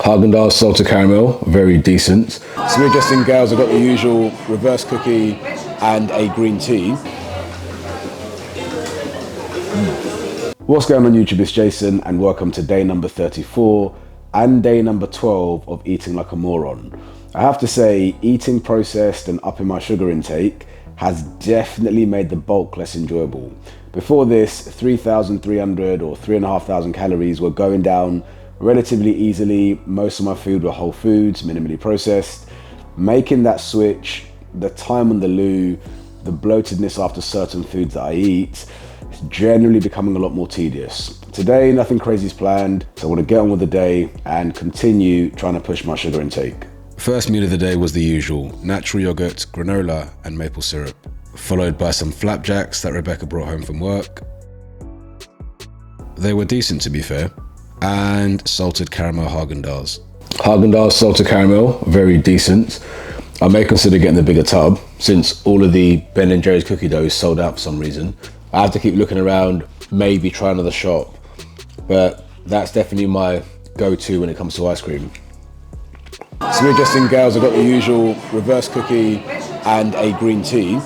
Haagen-Dazs salted caramel, very decent. So we're just in Gales, I've got the usual reverse cookie and a green tea. What's going on YouTube, it's Jason and welcome to day number 34 and day number 12 of eating like a moron. I have to say, eating processed and upping my sugar intake has definitely made the bulk less enjoyable. Before this, 3,300 or 3,500 calories were going down relatively easily. Most of my food were whole foods, minimally processed. Making that switch, the time on the loo, the bloatedness after certain foods that I eat, it's generally becoming a lot more tedious. Today, nothing crazy is planned, so I want to get on with the day and continue trying to push my sugar intake. First meal of the day was the usual, natural yogurt, granola and maple syrup, followed by some flapjacks that Rebecca brought home from work. They were decent, to be fair, and salted caramel Haagen-Dazs. Haagen-Dazs salted caramel, very decent. I may consider getting the bigger tub since all of the Ben & Jerry's cookie dough is sold out for some reason. I have to keep looking around, maybe try another shop, but that's definitely my go-to when it comes to ice cream. So we're just in Gales, I've got the usual reverse cookie and a green tea.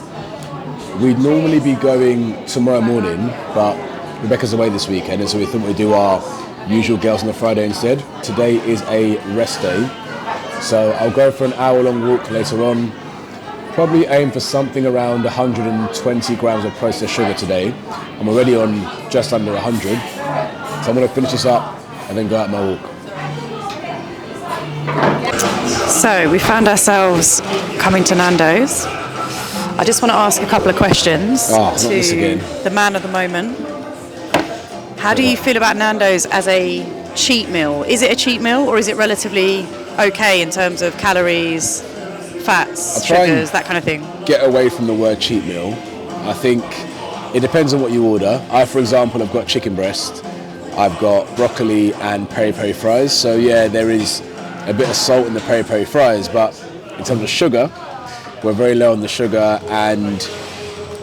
We'd normally be going tomorrow morning, but Rebecca's away this weekend, and so we thought we'd do our usual Gales on a Friday instead. Today is a rest day, so I'll go for an hour-long walk later on. Probably aim for something around 120 grams of processed sugar today. I'm already on just under 100, so I'm going to finish this up and then go out my walk. So we found ourselves coming to Nando's. I just want to ask a couple of questions to the man of the moment. How do you feel about Nando's as a cheat meal? Is it a cheat meal or is it relatively okay in terms of calories, fats, sugars, that kind of thing? Get away from the word cheat meal. I think it depends on what you order. I, for example, have got chicken breast, I've got broccoli and peri-peri fries. So yeah, there is a bit of salt in the peri-peri fries, but in terms of sugar, we're very low on the sugar. And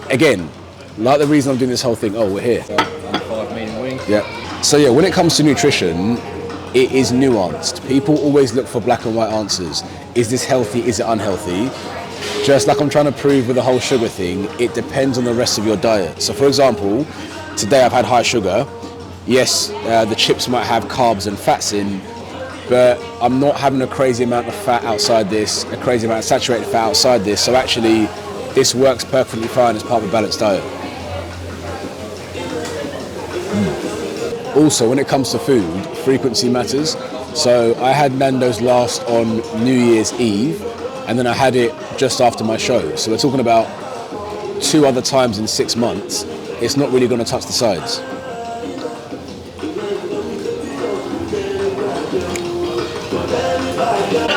again, like the reason I'm doing this whole thing, we're here. Yeah. So yeah, when it comes to nutrition, it is nuanced. People always look for black and white answers. Is this healthy? Is it unhealthy? Just like I'm trying to prove with the whole sugar thing, it depends on the rest of your diet. So for example, today I've had high sugar. Yes, the chips might have carbs and fats in, but I'm not having a crazy amount of fat outside this, a crazy amount of saturated fat outside this. So actually, this works perfectly fine as part of a balanced diet. Also, when it comes to food, frequency matters. So I had Nando's last on New Year's Eve, and then I had it just after my show. So we're talking about 2 other times in 6 months. It's not really going to touch the sides.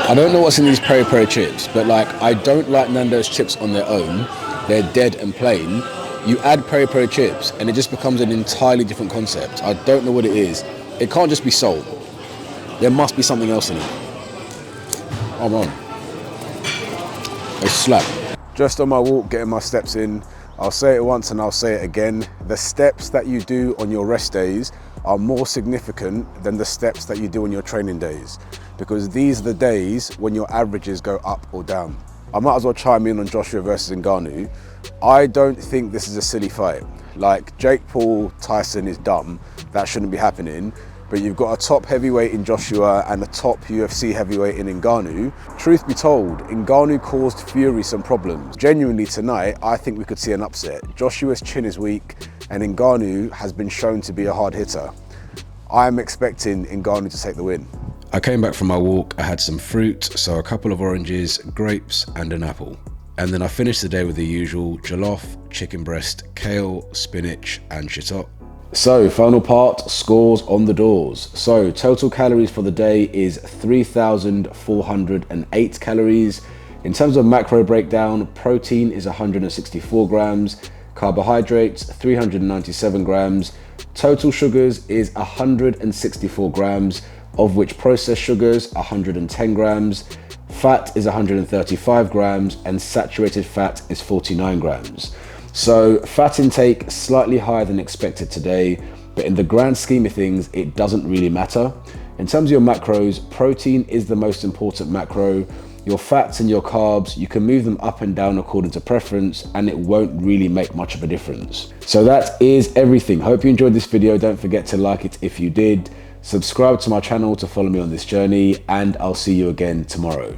I don't know what's in these peri-peri chips, but I don't like Nando's chips on their own. They're dead and plain. You add peri-peri chips and it just becomes an entirely different concept. I don't know what it is. It can't just be salt. There must be something else in it. Oh man. They slap. Just on my walk, getting my steps in. I'll say it once and I'll say it again. The steps that you do on your rest days are more significant than the steps that you do on your training days, because these are the days when your averages go up or down. I might as well chime in on Joshua versus Ngannou. I don't think this is a silly fight. Jake Paul Tyson is dumb. That shouldn't be happening. But you've got a top heavyweight in Joshua and a top UFC heavyweight in Ngannou. Truth be told, Ngannou caused Fury some problems. Genuinely tonight, I think we could see an upset. Joshua's chin is weak and Ngannou has been shown to be a hard hitter. I'm expecting Ngannou to take the win. I came back from my walk, I had some fruit, so a couple of oranges, grapes and an apple. And then I finished the day with the usual jollof, chicken breast, kale, spinach and shiitake. So final part, scores on the doors. So total calories for the day is 3,408 calories. In terms of macro breakdown, protein is 164 grams, carbohydrates 397 grams, total sugars is 164 grams, of which processed sugars 110 grams, fat is 135 grams, and saturated fat is 49 grams. So fat intake slightly higher than expected today, but in the grand scheme of things, it doesn't really matter. In terms of your macros, protein is the most important macro. Your fats and your carbs, you can move them up and down according to preference, and it won't really make much of a difference. So that is everything. Hope you enjoyed this video. Don't forget to like it if you did. Subscribe to my channel to follow me on this journey, and I'll see you again tomorrow.